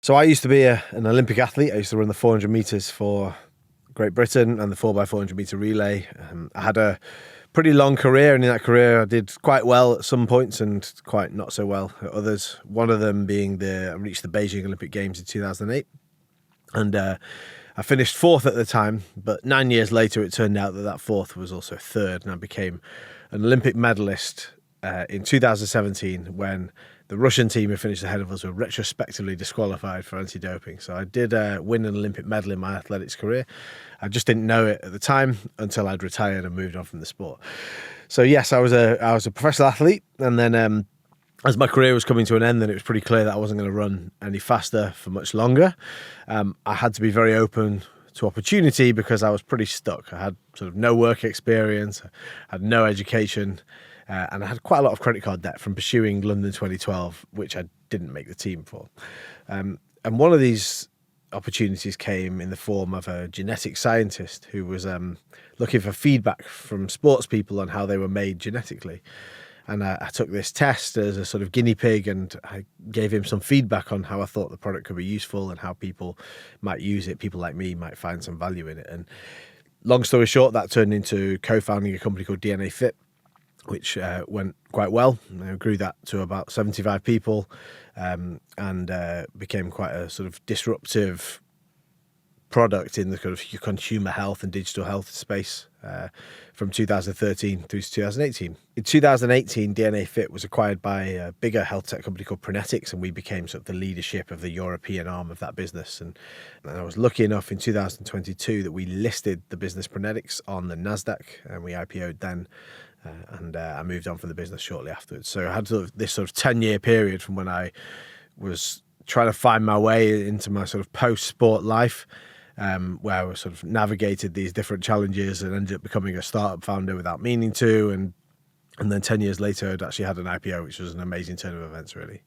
So I used to be an Olympic athlete. I used to run the 400 metres for Great Britain and the 4x400 metre relay. I had a pretty long career, and in that career I did quite well at some points and quite not so well at others. One of them being I reached the Beijing Olympic Games in 2008, and I finished fourth at the time, but 9 years later it turned out that fourth was also third, and I became an Olympic medalist in 2017 when the Russian team who finished ahead of us were retrospectively disqualified for anti-doping. So I did win an Olympic medal in my athletics career. I just didn't know it at the time until I'd retired and moved on from the sport. So yes, I was a professional athlete, and then as my career was coming to an end, then it was pretty clear that I wasn't going to run any faster for much longer. I had to be very open to opportunity because I was pretty stuck. I had sort of no work experience, I had no education, and I had quite a lot of credit card debt from pursuing London 2012, which I didn't make the team for. And one of these opportunities came in the form of a genetic scientist who was looking for feedback from sports people on how they were made genetically. And I took this test as a sort of guinea pig, and I gave him some feedback on how I thought the product could be useful and how people might use it. People like me might find some value in it. And long story short, that turned into co-founding a company called DNA Fit, which went quite well. I grew that to about 75 people and became quite a sort of disruptive product in the kind of consumer health and digital health space from 2013 through to 2018. In 2018, DNA Fit was acquired by a bigger health tech company called Prenetics, and we became sort of the leadership of the European arm of that business. And I was lucky enough in 2022 that we listed the business Prenetics on the NASDAQ, and we IPO'd then. And I moved on from the business shortly afterwards. So I had this sort of 10-year period from when I was trying to find my way into my sort of post-sport life, where I was sort of navigated these different challenges and ended up becoming a startup founder without meaning to. And then 10 years later, I'd actually had an IPO, which was an amazing turn of events, really.